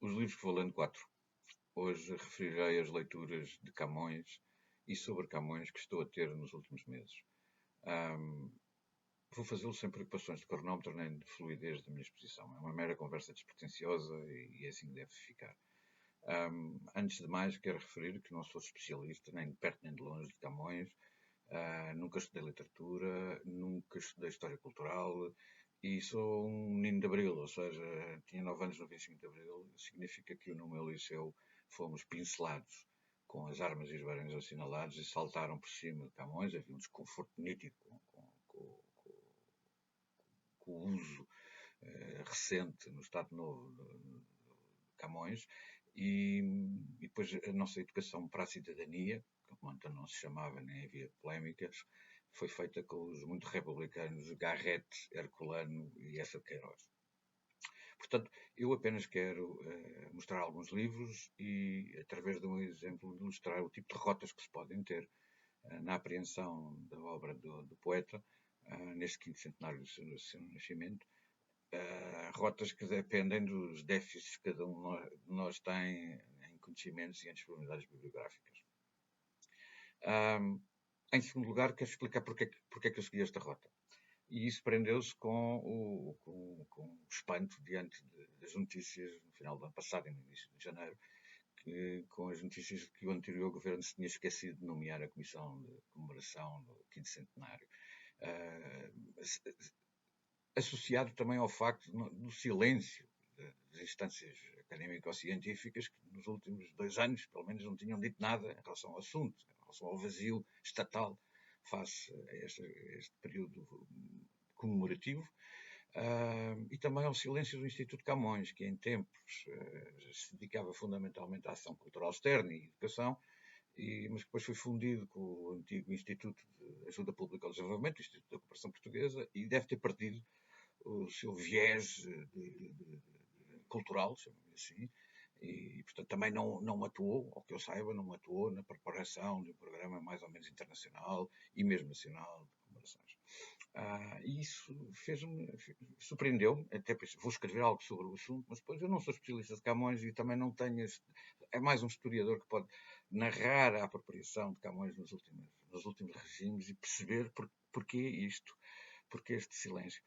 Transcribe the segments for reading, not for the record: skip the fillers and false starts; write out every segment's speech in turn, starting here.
Os livros que vou lendo, 4. Hoje referirei as leituras de Camões e sobre Camões que estou a ter nos últimos meses. Vou fazê-lo sem preocupações de cronómetro nem de fluidez da minha exposição. É uma mera conversa despretensiosa e assim deve ficar. Antes de mais, quero referir que não sou especialista, nem de perto nem de longe, de Camões. Nunca estudei literatura, nunca estudei história cultural e sou um menino de Abril, ou seja, tinha 9 anos no 25 de Abril. Significa que no meu liceu fomos pincelados com as armas e os barões assinalados e saltaram por cima de Camões. Havia um desconforto nítido com o uso recente no Estado Novo de Camões e depois a nossa educação para a cidadania, como então não se chamava, nem havia polémicas, foi feita com os muito republicanos Garrett, Herculano e Essa de Queiroz. Portanto, eu apenas quero mostrar alguns livros e, através de um exemplo, ilustrar o tipo de rotas que se podem ter na apreensão da obra do poeta, neste quinto centenário do seu nascimento, rotas que dependem dos déficits que cada um de nós tem em conhecimentos e em disponibilidades bibliográficas. Em segundo lugar, quero explicar porque é que eu segui esta rota. E isso prendeu-se com o espanto diante das notícias no final do ano passado e no início de janeiro, com as notícias de que o anterior governo se tinha esquecido de nomear a Comissão de Comemoração do quinto centenário. Associado também ao facto do silêncio das instâncias académico-científicas que nos últimos 2 anos, pelo menos, não tinham dito nada em relação ao assunto, em relação ao vazio estatal face a este período comemorativo, e também ao silêncio do Instituto Camões, que em tempos se dedicava fundamentalmente à ação cultural externa e educação, mas depois foi fundido com o antigo Instituto de Ajuda Pública ao Desenvolvimento, o Instituto da Cooperação Portuguesa, e deve ter perdido o seu viés cultural, chamamos assim, e portanto também não atuou, ao que eu saiba, não atuou na preparação de um programa mais ou menos internacional e mesmo nacional de comemorações. E isso surpreendeu-me, até pensei, vou escrever algo sobre o assunto, mas depois eu não sou especialista de Camões e também não tenho, é mais um historiador que pode narrar a apropriação de Camões nos últimos regimes e perceber porquê isto, porquê este silêncio.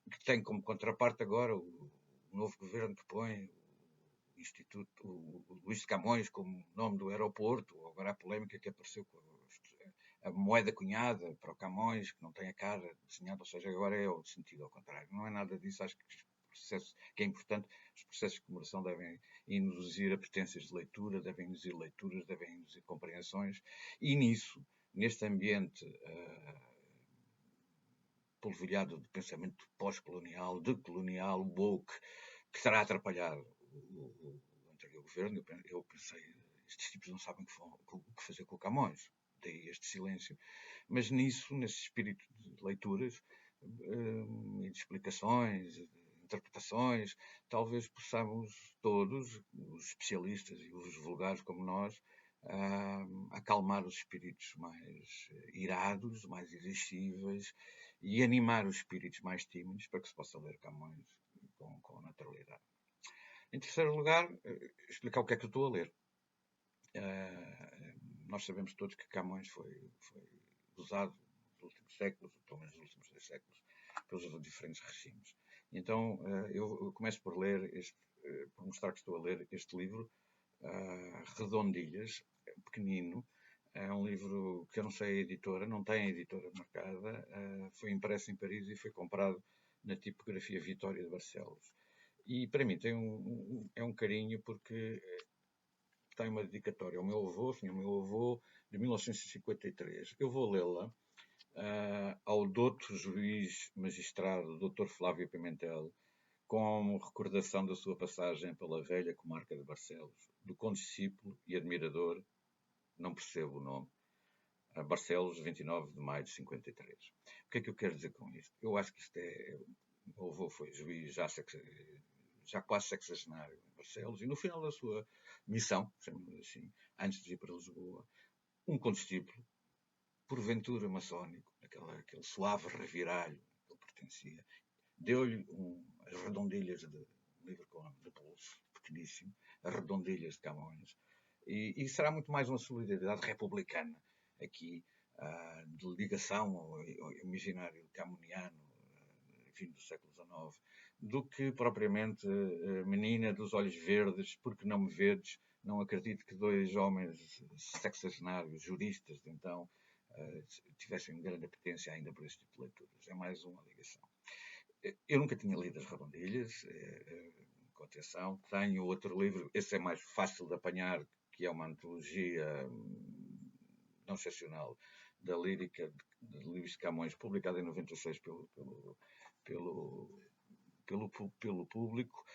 Que tem como contraparte agora o novo governo que põe o Instituto, o Luís de Camões como nome do aeroporto, ou agora a polémica que apareceu com a moeda cunhada para o Camões, que não tem a cara desenhada, ou seja, agora é o sentido ao contrário. Não é nada disso, acho que é importante. Os processos de comemoração devem induzir apetências de leitura, devem induzir leituras, devem induzir compreensões, e nisso, neste ambiente polvilhado de pensamento pós-colonial, decolonial, woke, que terá atrapalhado o anterior governo. Eu pensei, estes tipos não sabem o que fazer com o Camões, daí este silêncio. Mas nisso, nesse espírito de leituras e de explicações, de interpretações, talvez possamos todos, os especialistas e os vulgares como nós, acalmar os espíritos mais irados, mais irascíveis e animar os espíritos mais tímidos para que se possa ler Camões com naturalidade. Em terceiro lugar, explicar o que é que eu estou a ler. Nós sabemos todos que Camões foi usado nos últimos séculos, ou pelo menos nos últimos 2 séculos, pelos diferentes regimes. Então, eu começo por por mostrar que estou a ler este livro, Redondilhas, pequenino. É um livro que eu não sei a editora, não tem a editora marcada, foi impresso em Paris e foi comprado na tipografia Vitória de Barcelos. E para mim é um carinho porque tem uma dedicatória ao meu avô, de 1953. Eu vou lê-la ao douto juiz magistrado, Dr. Flávio Pimentel, como recordação da sua passagem pela velha comarca de Barcelos, do condiscípulo e admirador, não percebo o nome, Barcelos, 29 de maio de 53. O que é que eu quero dizer com isto? Eu acho que isto é... O meu avô foi juiz já quase sexagenário em Barcelos, e no final da sua missão, chamamos assim, antes de ir para Lisboa, um condiscípulo, porventura maçónico, aquele suave reviralho que ele pertencia, deu-lhe as redondilhas de livro de pulso pequeníssimo, As Redondilhas de Camões, e será muito mais uma solidariedade republicana, aqui, de ligação ao imaginário camoniano, fim do século XIX, do que propriamente menina dos olhos verdes, porque não me vedes. Não acredito que dois homens sexagenários, juristas de então, tivessem grande apetência ainda por este tipo de leituras. É mais uma ligação. Eu nunca tinha lido As Redondilhas, com atenção. Tenho outro livro, esse é mais fácil de apanhar, que é uma antologia não excepcional da lírica de Luís de Camões, publicada em 96 pelo Público.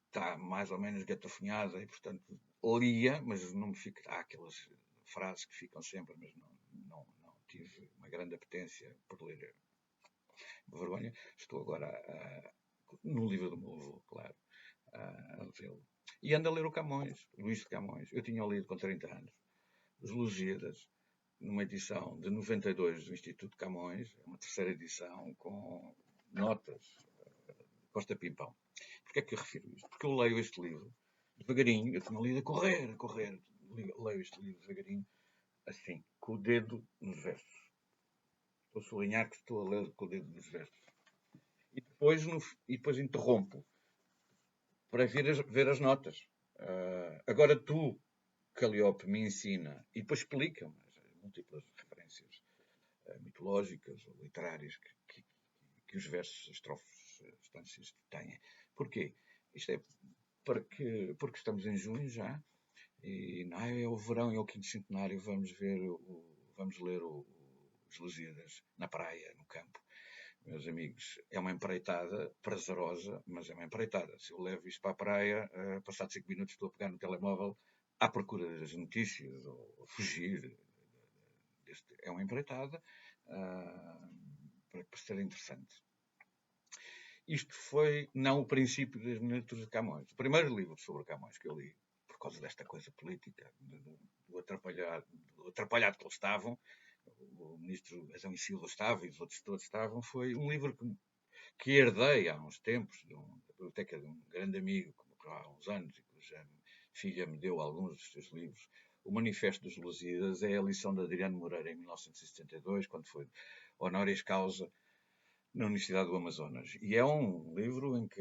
Está mais ou menos gatofinhada e, portanto, lia, mas não me fica. Há aquelas frases que ficam sempre, mas não tive uma grande apetência por ler. Vergonha. Estou agora no livro do meu avô, claro, a vê-lo. E ando a ler o Camões, Luís de Camões. Eu tinha lido com 30 anos. Os Lusíadas, numa edição de 92 do Instituto Camões, uma terceira edição com notas Costa Pimpão. Porquê é que eu refiro isto? Porque eu leio este livro devagarinho, eu tinha lido a correr, leio este livro devagarinho, assim, com o dedo nos versos. Estou a sublinhar que estou a ler com o dedo nos versos. E depois interrompo para ver as notas. Agora tu, Caliope, me ensina e depois explica-me múltiplas referências mitológicas ou literárias que os versos, as estrofes, as estâncias têm. Porquê? Isto é porque estamos em junho já, e é o verão, é o 5º centenário, vamos ler os Lusíadas na praia, no campo. Meus amigos, é uma empreitada prazerosa, mas é uma empreitada. Se eu levo isto para a praia, passados 5 minutos estou a pegar no telemóvel à procura das notícias, ou fugir. É uma empreitada para ser interessante. Isto foi não o princípio das minhas leituras de Camões. O primeiro livro sobre Camões que eu li, por causa desta coisa política, do atrapalhado que eles estavam, o ministro Adão e Silva estava e os outros todos estavam, foi um livro que herdei há uns tempos da biblioteca de um grande amigo, que morreu há uns anos e cuja filha me deu alguns dos seus livros. O Manifesto dos Lusíadas é a lição de Adriano Moreira em 1972, quando foi honoris causa na Universidade do Amazonas. E é um livro em que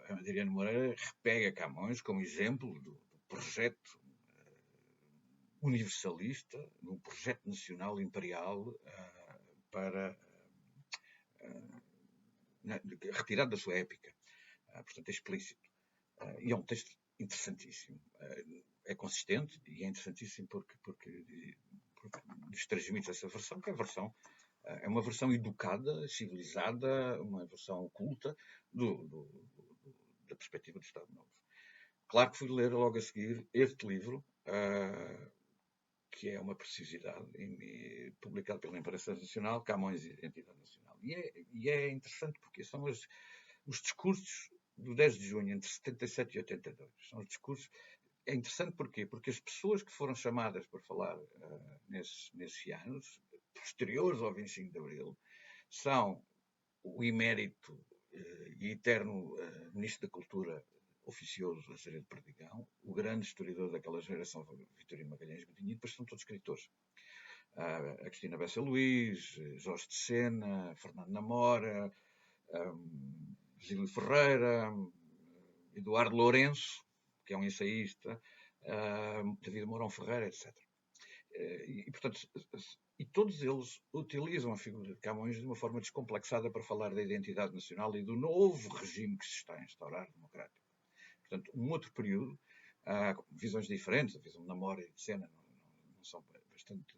Adriano Moreira repega Camões como exemplo do projeto universalista, de um projeto nacional imperial para retirado da sua épica. Portanto, é explícito. E é um texto interessantíssimo. É consistente e é interessantíssimo porque lhes transmite essa versão, que é uma versão educada, civilizada, uma versão culta da perspectiva do Estado Novo. Claro que fui ler logo a seguir este livro, que é uma preciosidade, publicado pela Imprensa Nacional, Camões e Identidade Nacional. E é interessante porque são os discursos do 10 de junho, entre 77 e 82. São os discursos. É interessante porquê? Porque as pessoas que foram chamadas para falar nesses anos, posteriores ao 25 de Abril, são o emérito e eterno Ministro da Cultura oficioso Azeredo de Perdigão, o grande historiador daquela geração, Vitorino Magalhães Godinho, e depois são todos escritores. A Cristina Bessa Luís, Jorge de Sena, Fernando Namora, Virgílio Ferreira, Eduardo Lourenço, que é um ensaísta, David Mourão Ferreira, etc. E, portanto, e todos eles utilizam a figura de Camões de uma forma descomplexada para falar da identidade nacional e do novo regime que se está a instaurar democrático. Portanto, um outro período, visões diferentes, a visão de Namora e de Sena não são bastante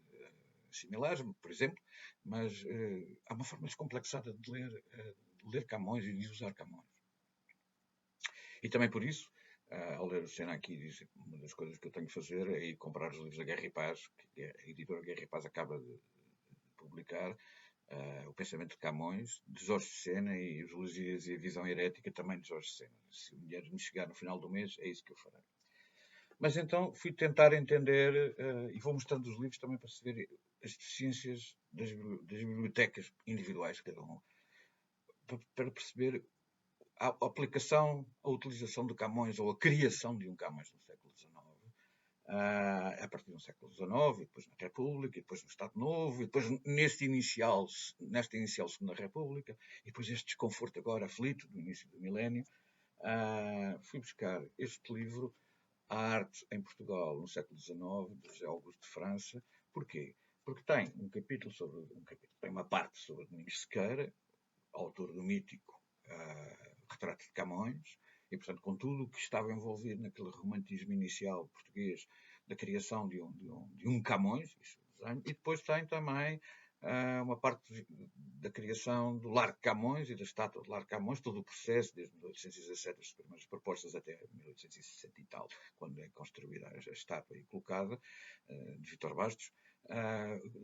similares, por exemplo, mas há uma forma descomplexada de ler Camões e de usar Camões. E também por isso, ao ler o Sena aqui, diz, uma das coisas que eu tenho que fazer é ir comprar os livros da Guerra e Paz, que a editora Guerra e Paz acaba de publicar, o Pensamento de Camões, de Jorge de Sena, e os Lusíadas e a Visão Herética, também de Jorge de Sena. Se o dinheiro me chegar no final do mês, é isso que eu farei. Mas então fui tentar entender, e vou mostrando os livros também para se ver as deficiências das bibliotecas individuais de cada um, para perceber a aplicação, a utilização de Camões ou a criação de um Camões no século XIX, a partir do século XIX, e depois na República, e depois no Estado Novo, e depois nesta inicial Segunda República, e depois este desconforto agora aflito do início do milénio. Fui buscar este livro, A Arte em Portugal no século XIX, de José Augusto de França. Porquê? Porque tem tem uma parte sobre Domingos Sequeira, autor do mítico Retrato de Camões, e, portanto, com tudo o que estava envolvido naquele romantismo inicial português da criação de um Camões, e depois tem também uma parte da criação do Largo Camões e da estátua de Largo Camões, todo o processo, desde 1817, as primeiras propostas até 1860 e tal, quando é construída a estátua e colocada, de Vítor Bastos,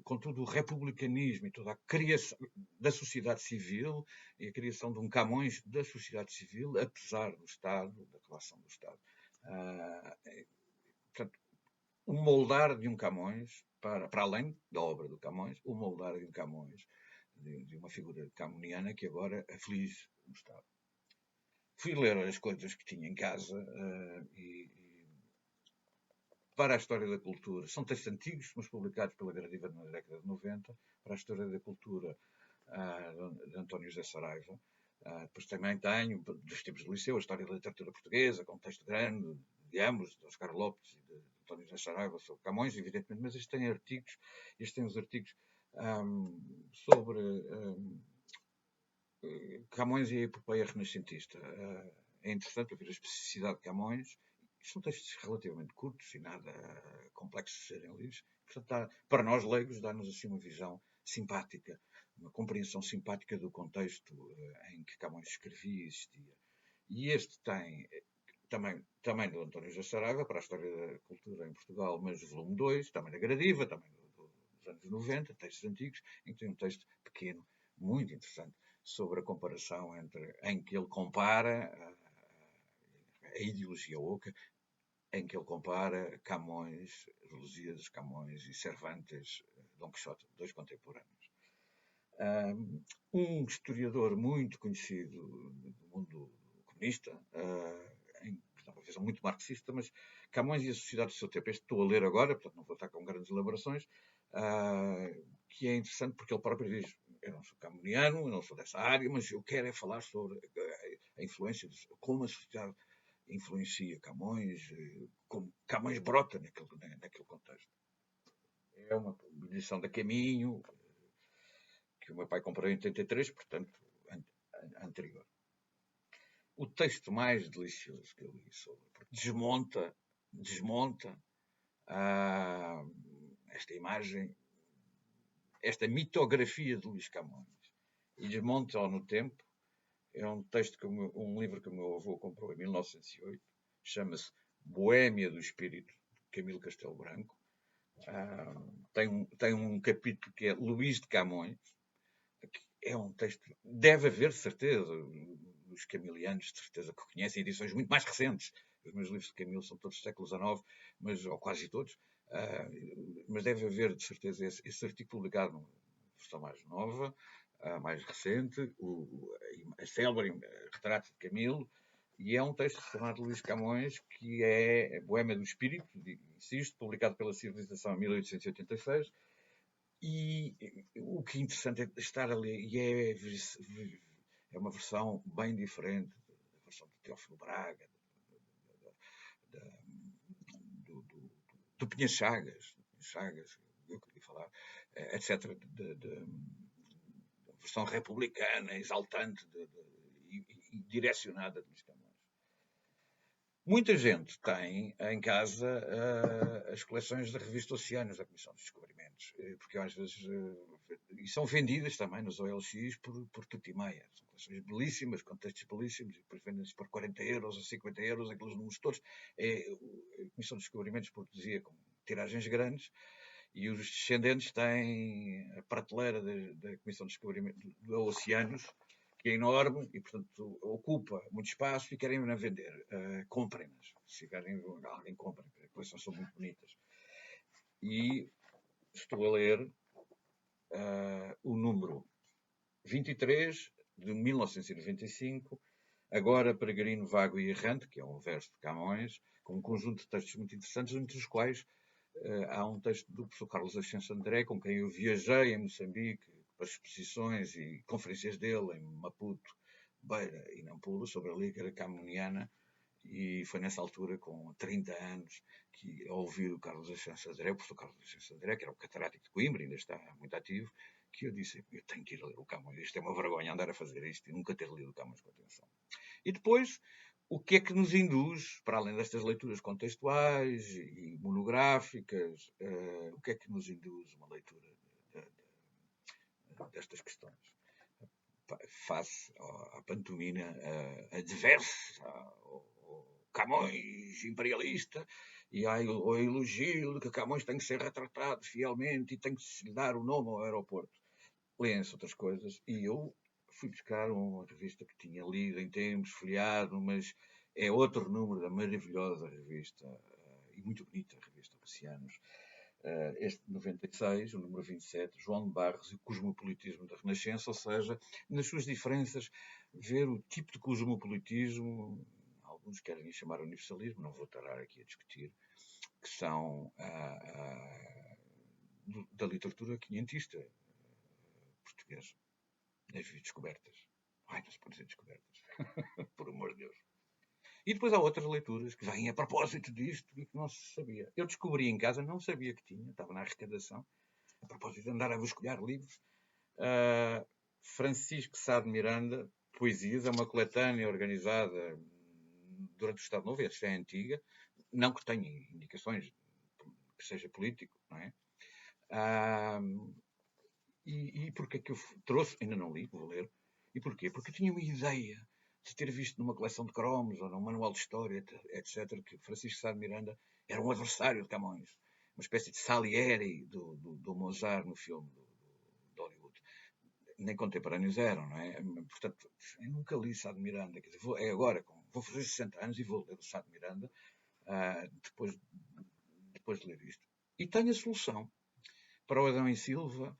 com todo o republicanismo e toda a criação da sociedade civil e a criação de um Camões da sociedade civil, apesar do Estado, da relação do Estado. Portanto, o moldar de um Camões, para além da obra do Camões, o moldar de um Camões, de uma figura camoniana que agora aflige o Estado. Fui ler as coisas que tinha em casa para a História da Cultura. São textos antigos, mas publicados pela Gradiva na década de 90, para a História da Cultura de António José Saraiva. Depois também tenho, dos tempos do Liceu, a História da Literatura Portuguesa, com um texto grande, de ambos, de Oscar Lopes e de António José Saraiva, sobre Camões, evidentemente, mas estes têm os artigos sobre Camões e a epopeia renascentista. É interessante ouvir a especificidade de Camões. São textos relativamente curtos e nada complexos de serem lidos. Portanto, para nós leigos, dá-nos assim uma visão simpática, uma compreensão simpática do contexto em que Camões escrevia e existia. E este tem também do António José Saraiva, para a História da Cultura em Portugal, mas o volume 2, também da Gradiva, também dos anos 90, textos antigos, em que tem um texto pequeno, muito interessante, sobre a comparação em que ele compara a ideologia oca, em que ele compara Camões, Lusíadas, Camões e Cervantes, Dom Quixote, dois contemporâneos. Um historiador muito conhecido do mundo comunista, uma visão muito marxista, mas Camões e a sociedade do seu tempo. Este estou a ler agora, portanto não vou estar com grandes elaborações, que é interessante porque ele próprio diz: eu não sou camoniano, eu não sou dessa área, mas eu quero é falar sobre a influência, como a sociedade influencia Camões, como Camões brota naquele contexto. É uma edição da Caminho, que o meu pai comprou em 83, portanto, anterior. O texto mais delicioso que eu li sobre, porque desmonta esta imagem, esta mitografia de Luís Camões, e desmonta-o no tempo. É um texto um livro que o meu avô comprou em 1908, chama-se Boémia do Espírito, de Camilo Castelo Branco. Tem um capítulo que é Luís de Camões, que é um texto, deve haver, de certeza, os camilianos, de certeza, que conhecem edições muito mais recentes. Os meus livros de Camilo são todos do século XIX, ou quase todos, mas deve haver, de certeza, esse artigo publicado numa versão mais nova, mais recente, a célebre Retrato de Camilo, e é um texto chamado Luís Camões, que é Boémia do Espírito, insisto, publicado pela Civilização em 1886, e o que é interessante é estar ali, e é uma versão bem diferente da versão de Teófilo Braga, do Pinhas Chagas, eu queria falar, etc., da versão republicana, exaltante e direcionada de Luís Camões. Muita gente tem em casa as coleções de revistas oceanas da Comissão de Descobrimentos, porque às vezes e são vendidas também nos OLX por tudo e meia. São coleções belíssimas, com textos belíssimos, e depois vendem-se por 40 euros ou 50 euros, aqueles números todos. A Comissão de Descobrimentos produzia com tiragens grandes, e os descendentes têm a prateleira da Comissão de Descobrimentos do Oceanos, que é enorme e, portanto, ocupa muito espaço e querem-na vender. Comprem-nas. Se alguém compra, porque as coleções são muito bonitas. E estou a ler o número 23 de 1995, Agora, Peregrino, Vago e Errante, que é um verso de Camões, com um conjunto de textos muito interessantes, entre os quais há um texto do professor Carlos Ascenso André, com quem eu viajei em Moçambique, para exposições e conferências dele em Maputo, Beira e Nampula, sobre a Liga Camoniana, e foi nessa altura, com 30 anos, que ao ouvir o Carlos Ascenso André, o professor Carlos Ascenso André, que era o catedrático de Coimbra, ainda está muito ativo, que eu disse, eu tenho que ir ler o Camões, isto é uma vergonha andar a fazer isto e nunca ter lido o Camões com atenção. E depois, o que é que nos induz, para além destas leituras contextuais e monográficas, o que é que nos induz uma leitura destas questões? Face à pantomina adversa, ao Camões imperialista, e ao elogio de que Camões tem que ser retratado fielmente e tem que se lhe dar o nome ao aeroporto. Leem-se outras coisas, e eu fui buscar uma revista que tinha lido em tempos, folheado, mas é outro número da maravilhosa revista, e muito bonita revista Oceanos, este de 96, o número 27, João de Barros e o cosmopolitismo da Renascença, ou seja, nas suas diferenças, ver o tipo de cosmopolitismo, alguns querem lhe chamar universalismo, não vou estar aqui a discutir, que são da literatura quinhentista portuguesa. As descobertas. Ai, não se pode dizer descobertas. Por amor de Deus. E depois há outras leituras que vêm a propósito disto e que não se sabia. Eu descobri em casa, não sabia que tinha, estava na arrecadação, a propósito de andar a vasculhar livros. Francisco Sá de Miranda, Poesias, é uma coletânea organizada durante o Estado Novo, esta é antiga, não que tenha indicações que seja político, não é? E porquê que eu trouxe? Ainda não li, vou ler. E porquê? Porque eu tinha uma ideia de ter visto numa coleção de cromos ou num manual de história, etc., que Francisco Sá de Miranda era um adversário de Camões. Uma espécie de Salieri do Mozart no filme de Hollywood. Nem contemporâneos eram, não é? Portanto, eu nunca li Sá de Miranda. Quer dizer, é agora, vou fazer 60 anos e vou ler o Sá de Miranda depois de ler isto. E tenho a solução para o Adão e Silva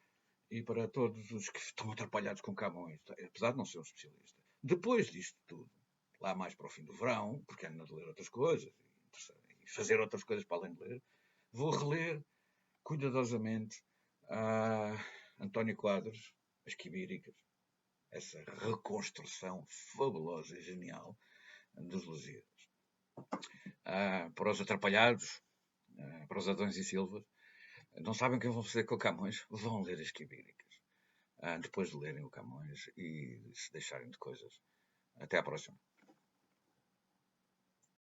e para todos os que estão atrapalhados com Camões, apesar de não ser um especialista. Depois disto tudo, lá mais para o fim do verão, porque ando a ler outras coisas e fazer outras coisas para além de ler, vou reler cuidadosamente António Quadros, As Quibíricas, essa reconstrução fabulosa e genial dos Lusíadas. Para os atrapalhados, para os Adões e Silvas, não sabem o que vão fazer com o Camões, vão ler As Quibíricas. Depois de lerem o Camões e se deixarem de coisas. Até à próxima.